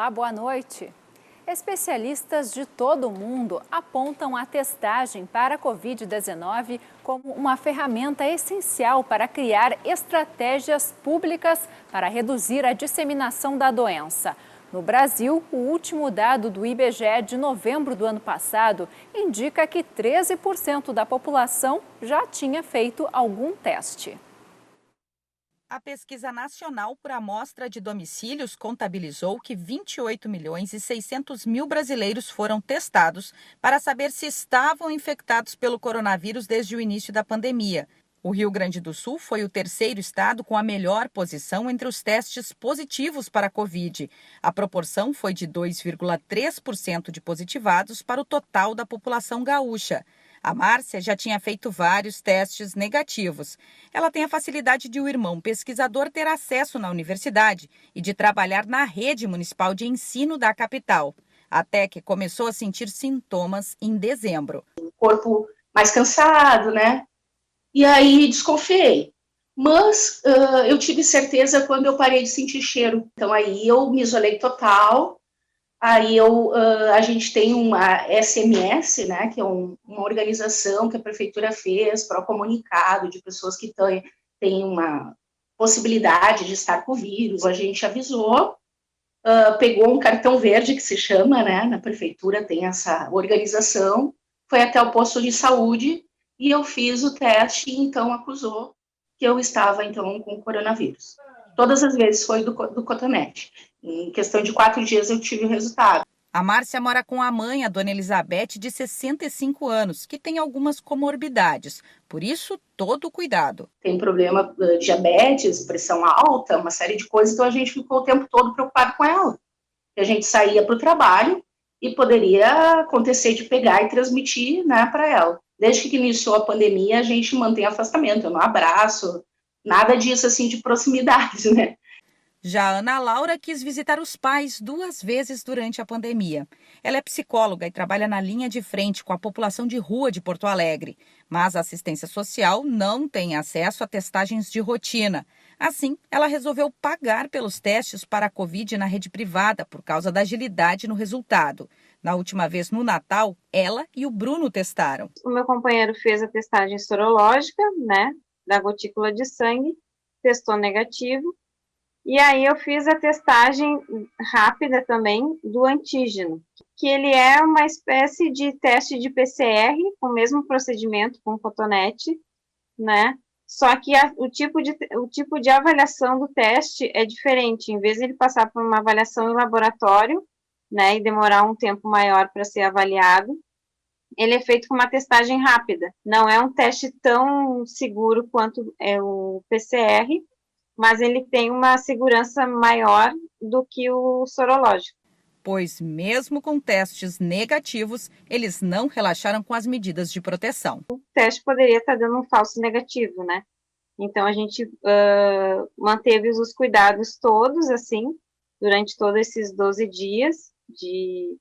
Olá, boa noite. Especialistas de todo o mundo apontam a testagem para a Covid-19 como uma ferramenta essencial para criar estratégias públicas para reduzir a disseminação da doença. No Brasil, o último dado do IBGE de novembro do ano passado indica que 13% da população já tinha feito algum teste. A Pesquisa Nacional por Amostra de Domicílios contabilizou que 28.600.000 brasileiros foram testados para saber se estavam infectados pelo coronavírus desde o início da pandemia. O Rio Grande do Sul foi o terceiro estado com a melhor posição entre os testes positivos para a Covid. A proporção foi de 2,3% de positivados para o total da população gaúcha. A Márcia já tinha feito vários testes negativos. Ela tem a facilidade de o irmão pesquisador ter acesso na universidade e de trabalhar na rede municipal de ensino da capital, até que começou a sentir sintomas em dezembro. O corpo mais cansado, né? E aí desconfiei. Mas eu tive certeza quando eu parei de sentir cheiro. Então aí eu me isolei total. Aí a gente tem uma SMS, né, que é uma organização que a prefeitura fez para o comunicado de pessoas que têm uma possibilidade de estar com o vírus. A gente avisou, pegou um cartão verde, que se chama, né, na prefeitura tem essa organização, foi até o posto de saúde e eu fiz o teste e então acusou que eu estava então com coronavírus. Todas as vezes foi do cotonete. Em questão de 4 dias eu tive o resultado. A Márcia mora com a mãe, a dona Elizabeth, de 65 anos, que tem algumas comorbidades. Por isso, todo o cuidado. Tem problema de diabetes, pressão alta, uma série de coisas, então a gente ficou o tempo todo preocupado com ela. A gente saía para o trabalho e poderia acontecer de pegar e transmitir, né, para ela. Desde que iniciou a pandemia, a gente mantém afastamento, eu não abraço, nada disso assim de proximidade, né? Já a Ana Laura quis visitar os pais 2 vezes durante a pandemia. Ela é psicóloga e trabalha na linha de frente com a população de rua de Porto Alegre. Mas a assistência social não tem acesso a testagens de rotina. Assim, ela resolveu pagar pelos testes para a Covid na rede privada por causa da agilidade no resultado. Na última vez, no Natal, ela e o Bruno testaram. O meu companheiro fez a testagem sorológica, né, da gotícula de sangue, testou negativo. E aí eu fiz a testagem rápida também do antígeno, que ele é uma espécie de teste de PCR, com o mesmo procedimento, com cotonete, né? Só que o tipo de avaliação do teste é diferente. Em vez de ele passar por uma avaliação em laboratório, né, e demorar um tempo maior para ser avaliado, ele é feito com uma testagem rápida. Não é um teste tão seguro quanto é o PCR, mas ele tem uma segurança maior do que o sorológico. Pois mesmo com testes negativos, eles não relaxaram com as medidas de proteção. O teste poderia estar dando um falso negativo, né? Então a gente manteve os cuidados todos, assim, durante todos esses 12 dias de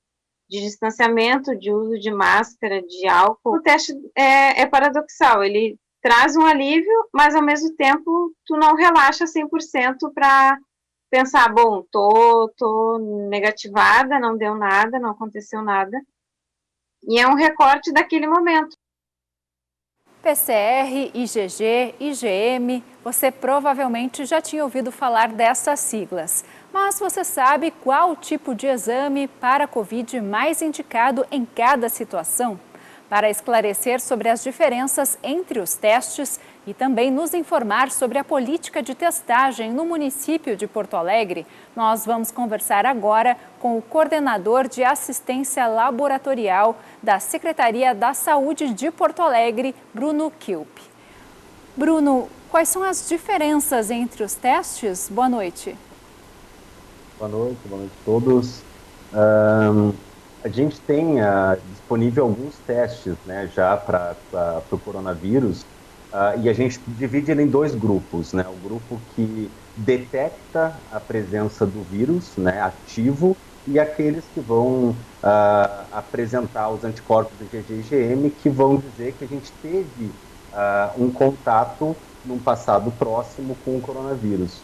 distanciamento, de uso de máscara, de álcool. O teste é paradoxal, ele traz um alívio, mas ao mesmo tempo tu não relaxa 100% para pensar, bom, tô negativada, não deu nada, não aconteceu nada. E é um recorte daquele momento. PCR, IgG, IgM, você provavelmente já tinha ouvido falar dessas siglas. Mas você sabe qual tipo de exame para a Covid mais indicado em cada situação? Para esclarecer sobre as diferenças entre os testes e também nos informar sobre a política de testagem no município de Porto Alegre, nós vamos conversar agora com o coordenador de assistência laboratorial da Secretaria da Saúde de Porto Alegre, Bruno Kilp. Bruno, quais são as diferenças entre os testes? Boa noite. Boa noite a todos. A gente tem disponível alguns testes, né, já para o coronavírus, e a gente divide ele em 2 grupos, né? O grupo que detecta a presença do vírus, né, ativo, e aqueles que vão apresentar os anticorpos IgG e IgM, que vão dizer que a gente teve um contato num passado próximo com o coronavírus.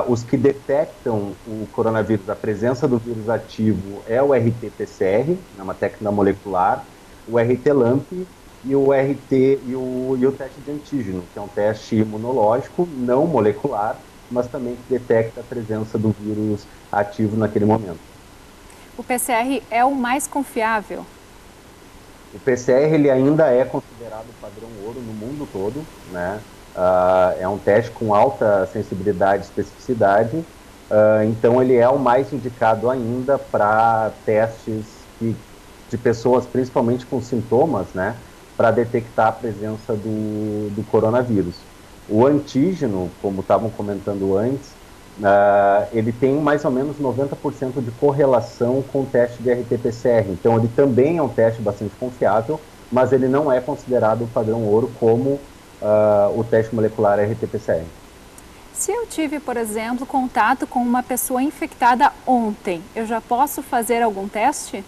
Os que detectam o coronavírus, a presença do vírus ativo, é o RT-PCR, é uma técnica molecular, o RT-LAMP e o teste de antígeno, que é um teste imunológico, não molecular, mas também que detecta a presença do vírus ativo naquele momento. O PCR é o mais confiável? O PCR ele ainda é considerado padrão ouro no mundo todo, né? É um teste com alta sensibilidade e especificidade, então ele é o mais indicado ainda para testes de pessoas, principalmente com sintomas, né? Para detectar a presença do coronavírus. O antígeno, como estavam comentando antes, ele tem mais ou menos 90% de correlação com o teste de RT-PCR. Então, ele também é um teste bastante confiável, mas ele não é considerado o padrão ouro como o teste molecular RT-PCR. Se eu tive, por exemplo, contato com uma pessoa infectada ontem, eu já posso fazer algum teste?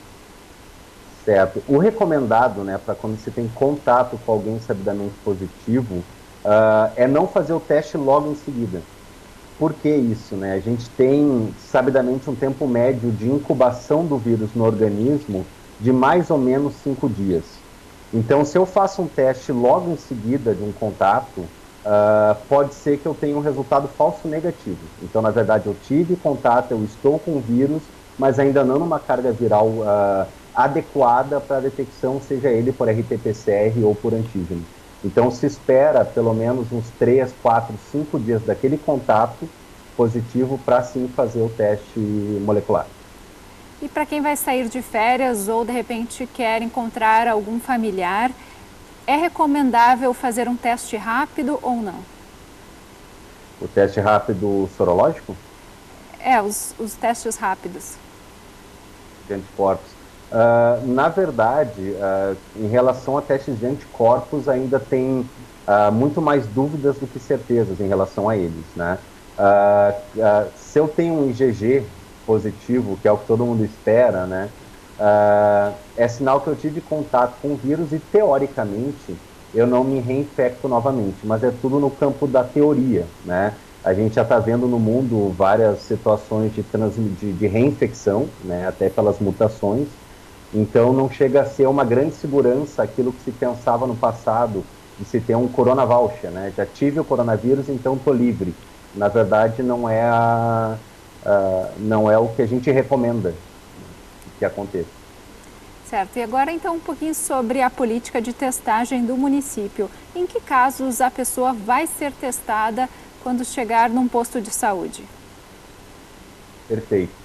Certo. O recomendado, né, para quando se tem contato com alguém sabidamente positivo, é não fazer o teste logo em seguida. Por que isso, né? A gente tem, sabidamente, um tempo médio de incubação do vírus no organismo de mais ou menos 5 dias. Então, se eu faço um teste logo em seguida de um contato, pode ser que eu tenha um resultado falso negativo. Então, na verdade, eu tive contato, eu estou com o vírus, mas ainda não numa carga viral adequada para a detecção, seja ele por RT-PCR ou por antígeno. Então, se espera pelo menos uns 3, 4, 5 dias daquele contato positivo para sim fazer o teste molecular. E para quem vai sair de férias ou de repente quer encontrar algum familiar, é recomendável fazer um teste rápido ou não? O teste rápido sorológico? Os testes rápidos. De anticorpos. Na verdade, em relação a testes de anticorpos, ainda tem muito mais dúvidas do que certezas em relação a eles, né? Se eu tenho um IgG positivo, que é o que todo mundo espera, né? É sinal que eu tive contato com o vírus e, teoricamente, eu não me reinfecto novamente, mas é tudo no campo da teoria, né? A gente já está vendo no mundo várias situações de reinfecção, né? Até pelas mutações. Então, não chega a ser uma grande segurança aquilo que se pensava no passado, de se ter um coronavoucher, né? Já tive o coronavírus, então estou livre. Na verdade, não é o que a gente recomenda que aconteça. Certo. E agora, então, um pouquinho sobre a política de testagem do município. Em que casos a pessoa vai ser testada quando chegar num posto de saúde? Perfeito.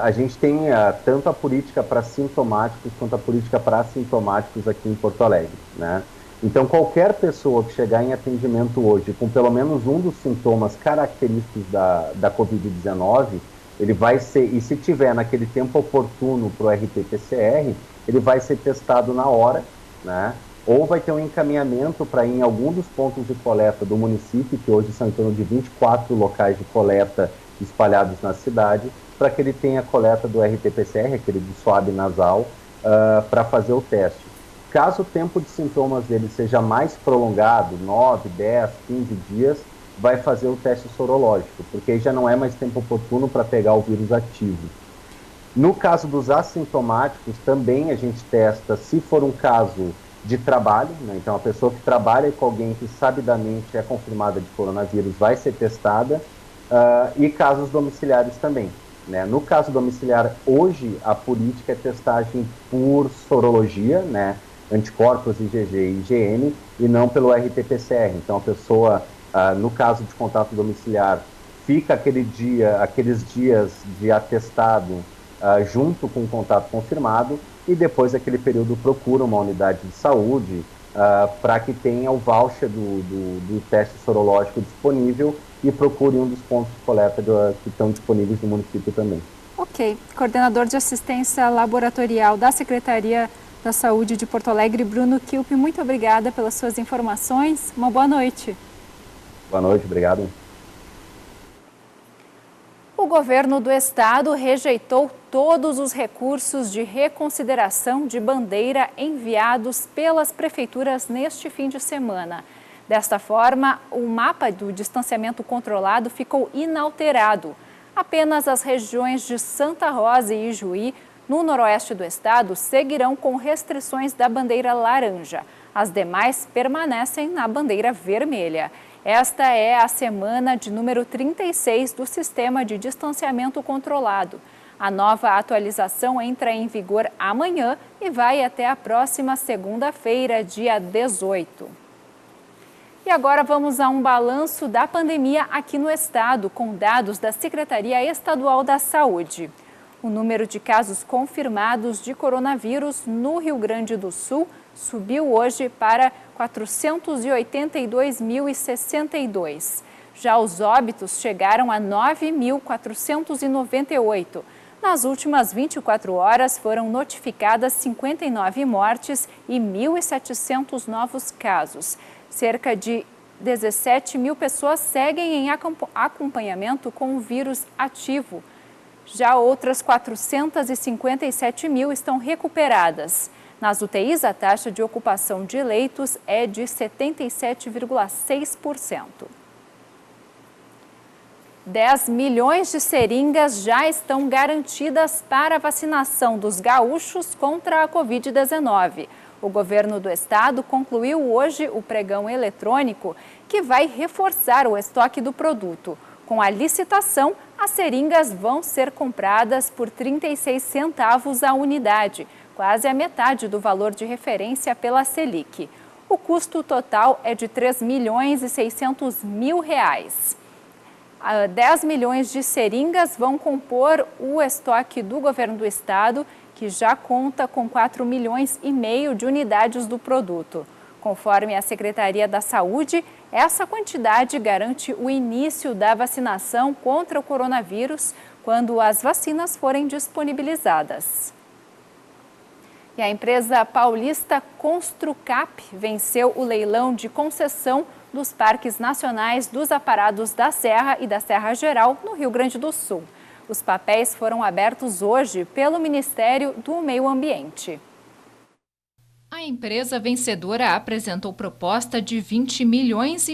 A gente tem tanto a política para sintomáticos quanto a política para assintomáticos aqui em Porto Alegre, né? Então, qualquer pessoa que chegar em atendimento hoje com pelo menos um dos sintomas característicos da Covid-19, ele vai ser, e se tiver naquele tempo oportuno para o RT-PCR, ele vai ser testado na hora, né? Ou vai ter um encaminhamento para ir em algum dos pontos de coleta do município, que hoje são em torno de 24 locais de coleta espalhados na cidade, para que ele tenha a coleta do RT-PCR, aquele do swab nasal, para fazer o teste. Caso o tempo de sintomas dele seja mais prolongado, 9, 10, 15 dias, vai fazer o teste sorológico, porque aí já não é mais tempo oportuno para pegar o vírus ativo. No caso dos assintomáticos, também a gente testa, se for um caso de trabalho, né? Então a pessoa que trabalha com alguém que sabidamente é confirmada de coronavírus vai ser testada, e casos domiciliares também, né? No caso domiciliar, hoje a política é testagem por sorologia, né? Anticorpos IgG e IgM, e não pelo RT-PCR. Então a pessoa, no caso de contato domiciliar, fica aqueles dias de atestado junto com o contato confirmado, e depois daquele período procura uma unidade de saúde para que tenha o voucher do teste sorológico disponível e procure um dos pontos de coleta que estão disponíveis no município também. Ok. Coordenador de Assistência Laboratorial da Secretaria da Saúde de Porto Alegre, Bruno Kilp, muito obrigada pelas suas informações. Uma boa noite. Boa noite, obrigado. O governo do estado rejeitou todos os recursos de reconsideração de bandeira enviados pelas prefeituras neste fim de semana. Desta forma, o mapa do distanciamento controlado ficou inalterado. Apenas as regiões de Santa Rosa e Ijuí, no noroeste do estado, seguirão com restrições da bandeira laranja. As demais permanecem na bandeira vermelha. Esta é a semana de número 36 do sistema de distanciamento controlado. A nova atualização entra em vigor amanhã e vai até a próxima segunda-feira, dia 18. E agora vamos a um balanço da pandemia aqui no estado, com dados da Secretaria Estadual da Saúde. O número de casos confirmados de coronavírus no Rio Grande do Sul subiu hoje para 482.062. Já os óbitos chegaram a 9.498. Nas últimas 24 horas foram notificadas 59 mortes e 1.700 novos casos. Cerca de 17 mil pessoas seguem em acompanhamento com o vírus ativo. Já outras 457 mil estão recuperadas. Nas UTIs, a taxa de ocupação de leitos é de 77,6%. 10 milhões de seringas já estão garantidas para a vacinação dos gaúchos contra a Covid-19. O governo do estado concluiu hoje o pregão eletrônico que vai reforçar o estoque do produto. Com a licitação, as seringas vão ser compradas por 36 centavos a unidade, quase a metade do valor de referência pela Selic. O custo total é de R$ 3.600.000. 10 milhões de seringas vão compor o estoque do governo do estado, que já conta com 4,5 milhões de unidades do produto. Conforme a Secretaria da Saúde, essa quantidade garante o início da vacinação contra o coronavírus quando as vacinas forem disponibilizadas. E a empresa paulista Construcap venceu o leilão de concessão dos parques nacionais dos Aparados da Serra e da Serra Geral, no Rio Grande do Sul. Os papéis foram abertos hoje pelo Ministério do Meio Ambiente. A empresa vencedora apresentou proposta de 20,5 milhões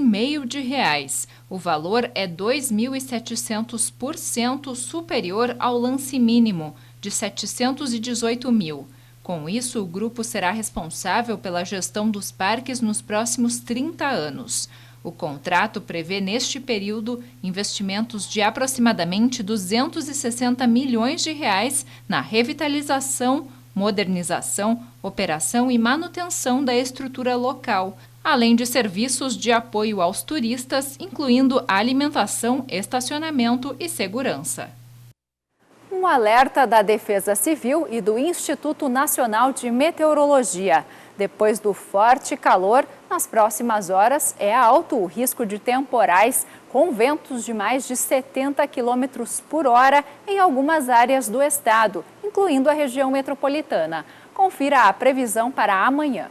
de reais. O valor é 2.700% superior ao lance mínimo, de 718 mil. Com isso, o grupo será responsável pela gestão dos parques nos próximos 30 anos. O contrato prevê, neste período, investimentos de aproximadamente 260 milhões de reais na revitalização, modernização, operação e manutenção da estrutura local, além de serviços de apoio aos turistas, incluindo alimentação, estacionamento e segurança. Um alerta da Defesa Civil e do Instituto Nacional de Meteorologia. Depois do forte calor, nas próximas horas é alto o risco de temporais com ventos de mais de 70 km por hora em algumas áreas do estado, incluindo a região metropolitana. Confira a previsão para amanhã.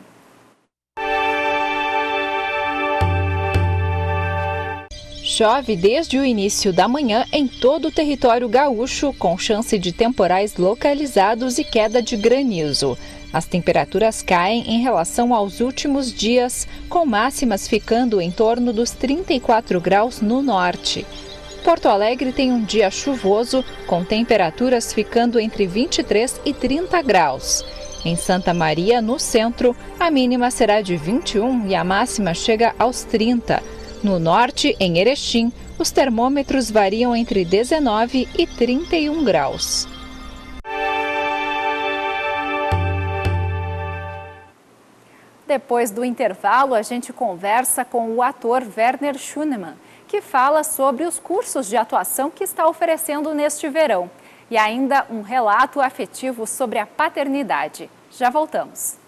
Chove desde o início da manhã em todo o território gaúcho, com chance de temporais localizados e queda de granizo. As temperaturas caem em relação aos últimos dias, com máximas ficando em torno dos 34 graus no norte. Porto Alegre tem um dia chuvoso, com temperaturas ficando entre 23 e 30 graus. Em Santa Maria, no centro, a mínima será de 21 e a máxima chega aos 30. No norte, em Erechim, os termômetros variam entre 19 e 31 graus. Depois do intervalo, a gente conversa com o ator Werner Schunemann, que fala sobre os cursos de atuação que está oferecendo neste verão. E ainda um relato afetivo sobre a paternidade. Já voltamos.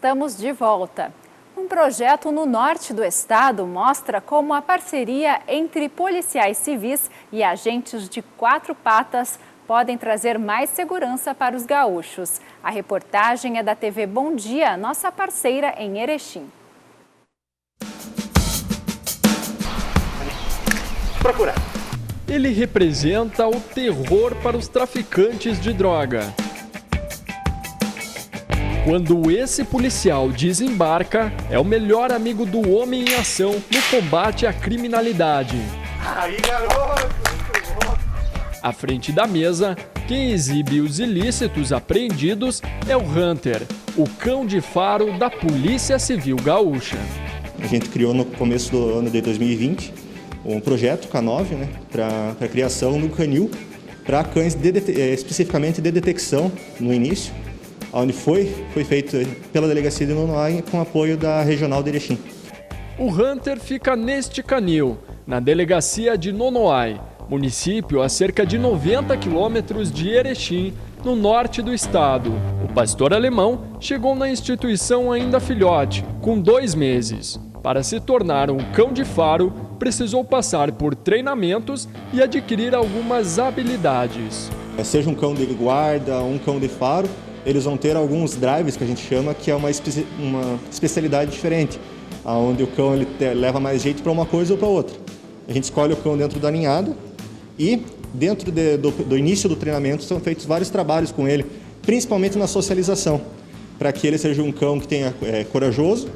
Estamos de volta. Um projeto no norte do estado mostra como a parceria entre policiais civis e agentes de 4 patas podem trazer mais segurança para os gaúchos. A reportagem é da TV Bom Dia, nossa parceira em Erechim. Procura. Ele representa o terror para os traficantes de droga. Quando esse policial desembarca, é o melhor amigo do homem em ação no combate à criminalidade. Aí, garoto! À frente da mesa, quem exibe os ilícitos apreendidos é o Hunter, o cão de faro da Polícia Civil Gaúcha. A gente criou no começo do ano de 2020 um projeto K9, né, para a criação do canil para cães especificamente de detecção no início, onde foi feito pela Delegacia de Nonoai com apoio da Regional de Erechim. O Hunter fica neste canil, na Delegacia de Nonoai, município a cerca de 90 quilômetros de Erechim, no norte do estado. O pastor alemão chegou na instituição ainda filhote, com 2 meses. Para se tornar um cão de faro, precisou passar por treinamentos e adquirir algumas habilidades. Seja um cão de guarda, um cão de faro, eles vão ter alguns drives que a gente chama que é uma especialidade diferente, onde o cão ele leva mais jeito para uma coisa ou para outra. A gente escolhe o cão dentro da ninhada e dentro do início do treinamento são feitos vários trabalhos com ele, principalmente na socialização, para que ele seja um cão que tenha corajoso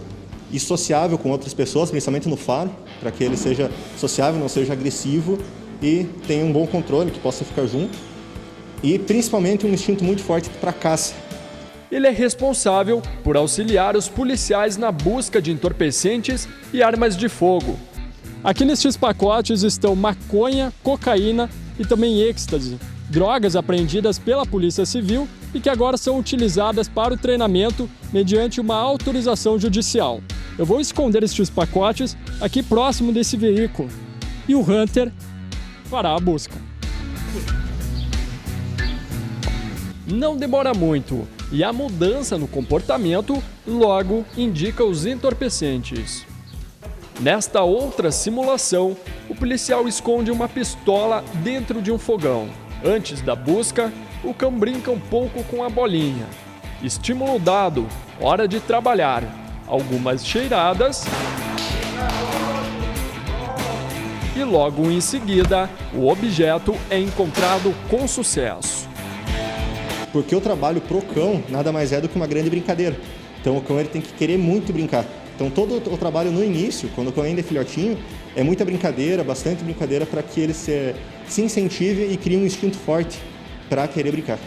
e sociável com outras pessoas, principalmente no faro, para que ele seja sociável, não seja agressivo e tenha um bom controle, que possa ficar junto. E principalmente um instinto muito forte para caça. Ele é responsável por auxiliar os policiais na busca de entorpecentes e armas de fogo. Aqui nestes pacotes estão maconha, cocaína e também êxtase, drogas apreendidas pela Polícia Civil e que agora são utilizadas para o treinamento mediante uma autorização judicial. Eu vou esconder estes pacotes aqui próximo desse veículo e o Hunter fará a busca. Não demora muito e a mudança no comportamento logo indica os entorpecentes. Nesta outra simulação, o policial esconde uma pistola dentro de um fogão. Antes da busca, o cão brinca um pouco com a bolinha. Estímulo dado, hora de trabalhar. Algumas cheiradas e logo em seguida, o objeto é encontrado com sucesso. Porque o trabalho pro cão nada mais é do que uma grande brincadeira. Então o cão ele tem que querer muito brincar. Então todo o trabalho no início, quando o cão ainda é filhotinho, é muita brincadeira, bastante brincadeira para que ele se incentive e crie um instinto forte para querer brincar.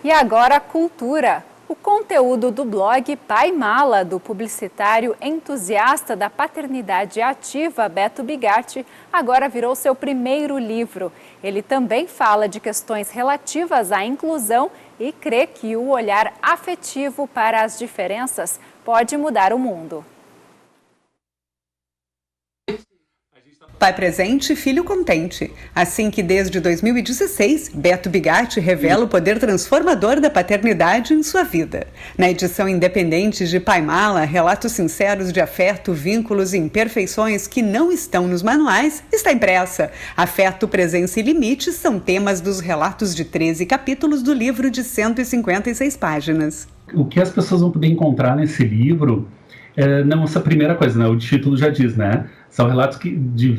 E agora a cultura. O conteúdo do blog Pai Mala, do publicitário entusiasta da paternidade ativa Beto Bigatti, agora virou seu primeiro livro. Ele também fala de questões relativas à inclusão e crê que o olhar afetivo para as diferenças pode mudar o mundo. Pai presente, filho contente. Assim que desde 2016, Beto Bigatti revela o poder transformador da paternidade em sua vida. Na edição independente de Pai Mala, relatos sinceros de afeto, vínculos e imperfeições que não estão nos manuais, está impressa. Afeto, presença e limites são temas dos relatos de 13 capítulos do livro de 156 páginas. O que as pessoas vão poder encontrar nesse livro não, essa primeira coisa, né? O título já diz, né? São relatos de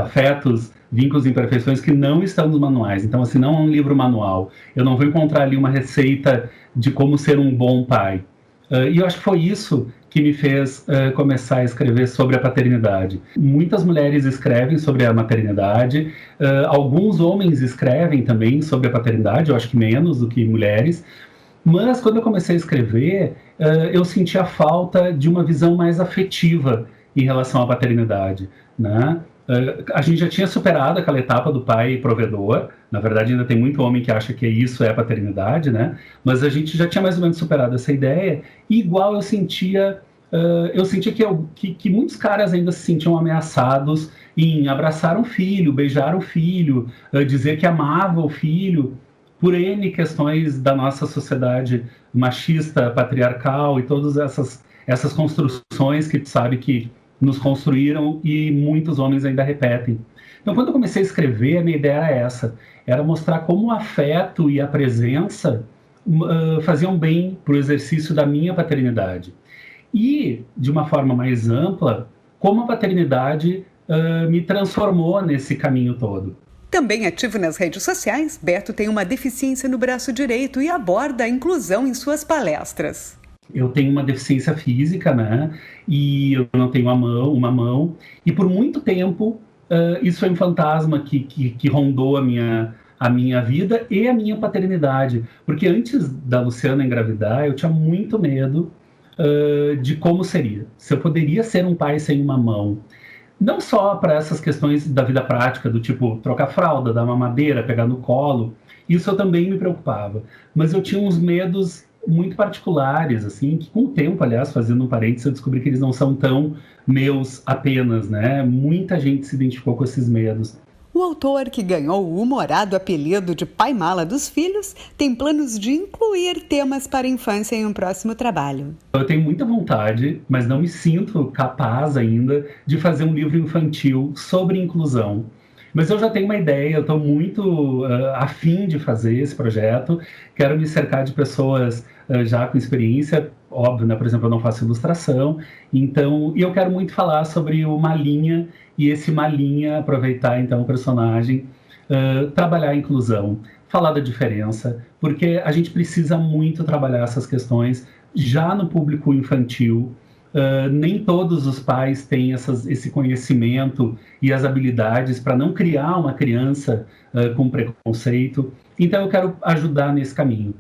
afetos, vínculos e imperfeições que não estão nos manuais. Então, assim, não é um livro manual. Eu não vou encontrar ali uma receita de como ser um bom pai. E eu acho que foi isso que me fez começar a escrever sobre a paternidade. Muitas mulheres escrevem sobre a maternidade, alguns homens escrevem também sobre a paternidade, eu acho que menos do que mulheres. Mas, quando eu comecei a escrever, eu senti a falta de uma visão mais afetiva em relação à paternidade, né? A gente já tinha superado aquela etapa do pai provedor. Na verdade, ainda tem muito homem que acha que isso é paternidade, né? Mas a gente já tinha mais ou menos superado essa ideia. E igual eu sentia que muitos caras ainda se sentiam ameaçados em abraçar um filho, beijar o filho, dizer que amava o filho, por N questões da nossa sociedade machista, patriarcal e todas essas construções que tu sabe que nos construíram e muitos homens ainda repetem. Então, quando eu comecei a escrever, a minha ideia era essa, era mostrar como o afeto e a presença faziam bem para o exercício da minha paternidade. E, de uma forma mais ampla, como a paternidade me transformou nesse caminho todo. Também ativo nas redes sociais, Beto tem uma deficiência no braço direito e aborda a inclusão em suas palestras. Eu tenho uma deficiência física, né? E eu não tenho uma mão. E por muito tempo, isso foi um fantasma que rondou a minha vida e a minha paternidade. Porque antes da Luciana engravidar, eu tinha muito medo de como seria. Se eu poderia ser um pai sem uma mão. Não só para essas questões da vida prática, do tipo trocar fralda, dar mamadeira, pegar no colo. Isso eu também me preocupava. Mas eu tinha uns medos muito particulares, assim, que com o tempo, aliás, fazendo um parênteses, eu descobri que eles não são tão meus apenas, né? Muita gente se identificou com esses medos. O autor, que ganhou o humorado apelido de pai mala dos filhos, tem planos de incluir temas para a infância em um próximo trabalho. Eu tenho muita vontade, mas não me sinto capaz ainda de fazer um livro infantil sobre inclusão. Mas eu já tenho uma ideia, eu estou muito afim de fazer esse projeto. Quero me cercar de pessoas já com experiência, óbvio, né? Por exemplo, eu não faço ilustração. Então, e eu quero muito falar sobre o Malinha, e esse Malinha, aproveitar então o personagem, trabalhar a inclusão, falar da diferença, porque a gente precisa muito trabalhar essas questões já no público infantil. Nem todos os pais têm esse conhecimento e as habilidades para não criar uma criança com preconceito. Então eu quero ajudar nesse caminho.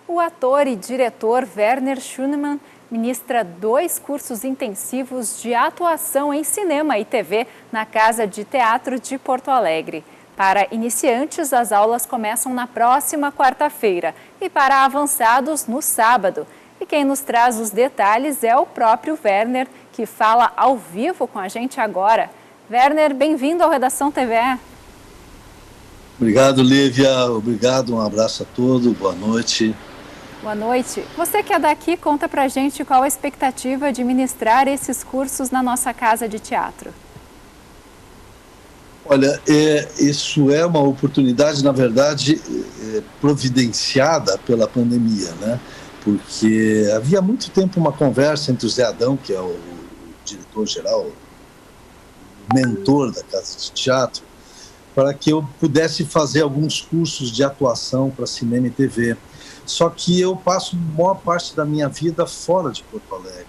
O ator e diretor Werner Schunemann ministra 2 cursos intensivos de atuação em cinema e TV na Casa de Teatro de Porto Alegre. Para iniciantes, as aulas começam na próxima quarta-feira e para avançados, no sábado. E quem nos traz os detalhes é o próprio Werner, que fala ao vivo com a gente agora. Werner, bem-vindo ao Redação TVE. Obrigado, Lívia. Obrigado, um abraço a todos, boa noite. Boa noite. Você que é daqui, conta pra gente qual a expectativa de ministrar esses cursos na nossa casa de teatro. Olha, isso é uma oportunidade, na verdade, providenciada pela pandemia, né? Porque havia muito tempo uma conversa entre o Zé Adão, que é o diretor-geral, o mentor da Casa de Teatro, para que eu pudesse fazer alguns cursos de atuação para cinema e TV. Só que eu passo a maior parte da minha vida fora de Porto Alegre.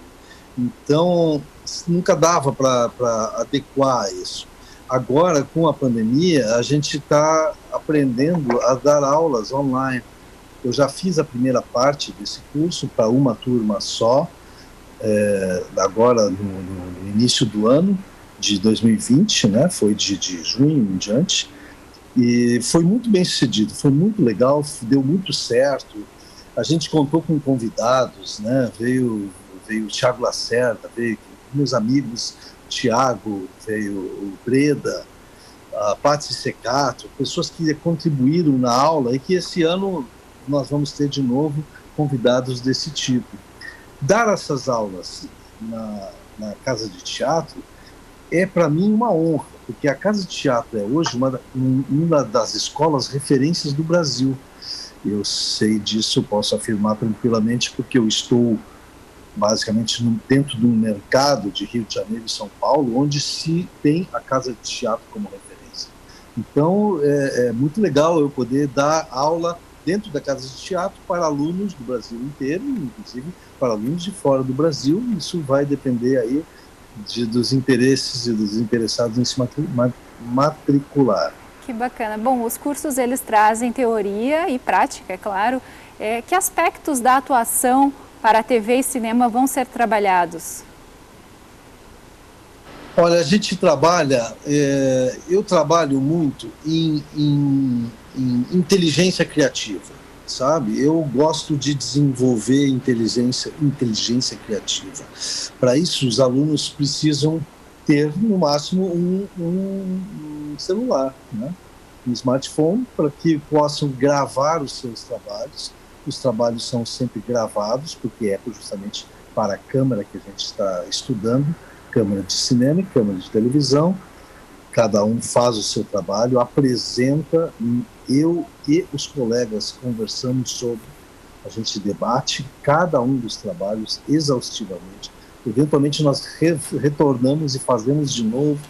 Então, nunca dava para adequar isso. Agora, com a pandemia, a gente está aprendendo a dar aulas online. Eu já fiz a primeira parte desse curso para uma turma só, agora no início do ano de 2020, né? Foi de junho em diante. E foi muito bem sucedido, foi muito legal, deu muito certo. A gente contou com convidados, né? Veio o Thiago Lacerda, veio meus amigos, Thiago, veio o Breda, a Paty Secato, pessoas que contribuíram na aula e que esse ano nós vamos ter de novo convidados desse tipo. Dar essas aulas na Casa de Teatro é para mim uma honra, porque a Casa de Teatro é hoje uma das escolas referências do Brasil. Eu sei disso, posso afirmar tranquilamente, porque eu estou basicamente dentro de um mercado de Rio de Janeiro e São Paulo, onde se tem a Casa de Teatro como referência. Então, é muito legal eu poder dar aula dentro da Casa de Teatro para alunos do Brasil inteiro, inclusive para alunos de fora do Brasil. Isso vai depender aí dos interesses e dos interessados em se matricular. Que bacana. Bom, os cursos eles trazem teoria e prática, é claro. Que aspectos da atuação para a TV e cinema vão ser trabalhados? Olha, a gente trabalha, eu trabalho muito em inteligência criativa, sabe? Eu gosto de desenvolver inteligência criativa. Para isso, os alunos precisam ter, no máximo, um celular, né? Um smartphone, para que possam gravar os seus trabalhos. Os trabalhos são sempre gravados, porque é justamente para a câmera que a gente está estudando, câmera de cinema e câmera de televisão. cada um faz o seu trabalho, apresenta, eu e os colegas conversamos sobre, a gente debate cada um dos trabalhos exaustivamente. Eventualmente nós retornamos e fazemos de novo,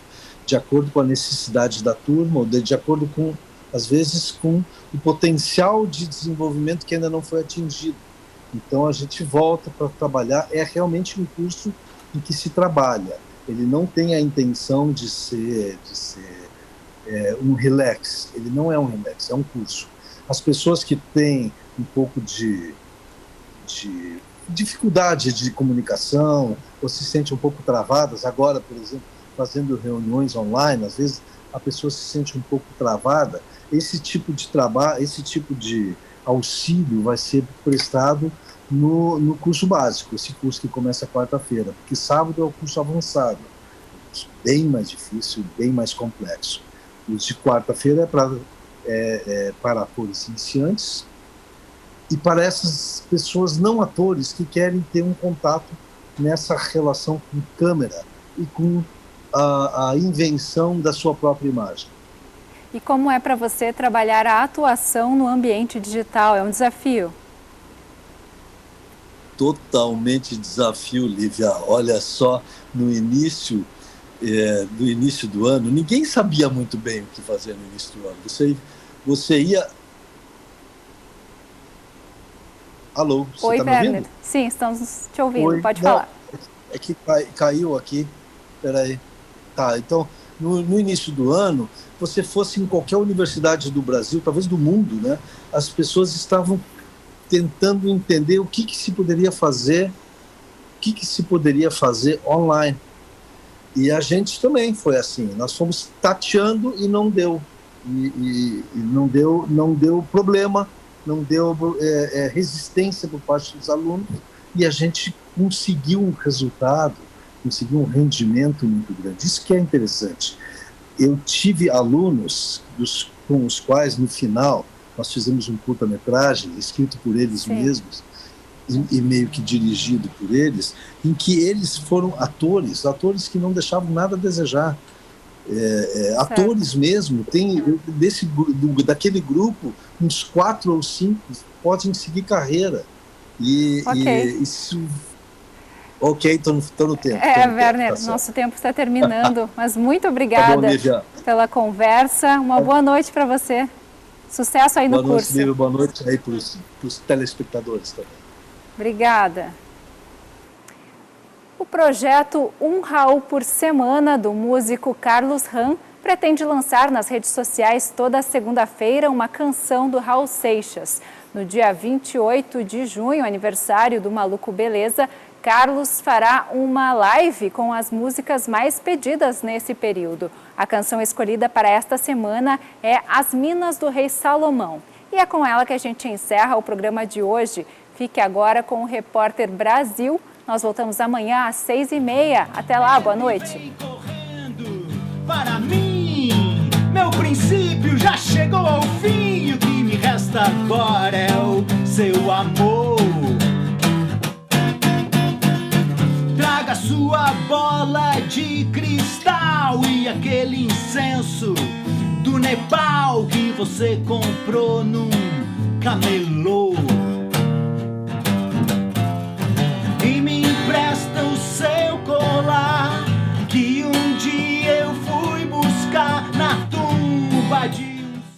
de acordo com a necessidade da turma, ou de acordo com, às vezes, com o potencial de desenvolvimento que ainda não foi atingido. Então a gente volta para trabalhar, é realmente um curso em que se trabalha. Ele não tem a intenção de ser um relax, ele não é um relax, é um curso. As pessoas que têm um pouco de dificuldade de comunicação, ou se sentem um pouco travadas, agora, por exemplo, fazendo reuniões online, às vezes a pessoa se sente um pouco travada, esse tipo de trabalho, esse tipo de auxílio vai ser prestado no curso básico, esse curso que começa quarta-feira, porque sábado é o curso avançado, bem mais difícil, bem mais complexo. O de quarta-feira é para atores iniciantes e para essas pessoas não atores que querem ter um contato nessa relação com câmera e com a invenção da sua própria imagem. E como é para você trabalhar a atuação no ambiente digital? É um desafio? Totalmente desafio, Lívia. Olha só, no início do ano, ninguém sabia muito bem o que fazer no início do ano. Você ia... Alô, você Oi, tá me Werner. ouvindo? Sim, estamos te ouvindo. Oi, pode não, falar. É que caiu aqui. Peraí. Tá, então, no início do ano, você fosse em qualquer universidade do Brasil, talvez do mundo, né? As pessoas estavam tentando entender o que se poderia fazer, online. E a gente também foi assim. Nós fomos tateando e não deu. E não deu problema, não deu resistência por parte dos alunos, e a gente conseguiu um resultado, conseguiu um rendimento muito grande. Isso que é interessante. Eu tive alunos com os quais, no final, nós fizemos um curta-metragem, escrito por eles Sim. mesmos, e meio que dirigido por eles, em que eles foram atores que não deixavam nada a desejar. Atores mesmo, tem daquele grupo, uns 4 ou 5 podem seguir carreira. Isso... Ok, estou no tempo. Werner, tá nosso tempo está terminando, mas muito obrigada pela conversa. Uma boa noite para você. Sucesso aí no curso. Boa noite aí para os telespectadores também. Obrigada. O projeto Um Raul por Semana, do músico Carlos Ram, pretende lançar nas redes sociais toda segunda-feira uma canção do Raul Seixas. No dia 28 de junho, aniversário do Maluco Beleza, Carlos fará uma live com as músicas mais pedidas nesse período. A canção escolhida para esta semana é As Minas do Rei Salomão. E é com ela que a gente encerra o programa de hoje. Fique agora com o Repórter Brasil. Nós voltamos amanhã às 6h30. Até lá, boa noite. Para mim, meu princípio já chegou ao fim. O que me resta agora é o seu amor. Traga sua bola de cristal e aquele incenso do Nepal que você comprou num camelô.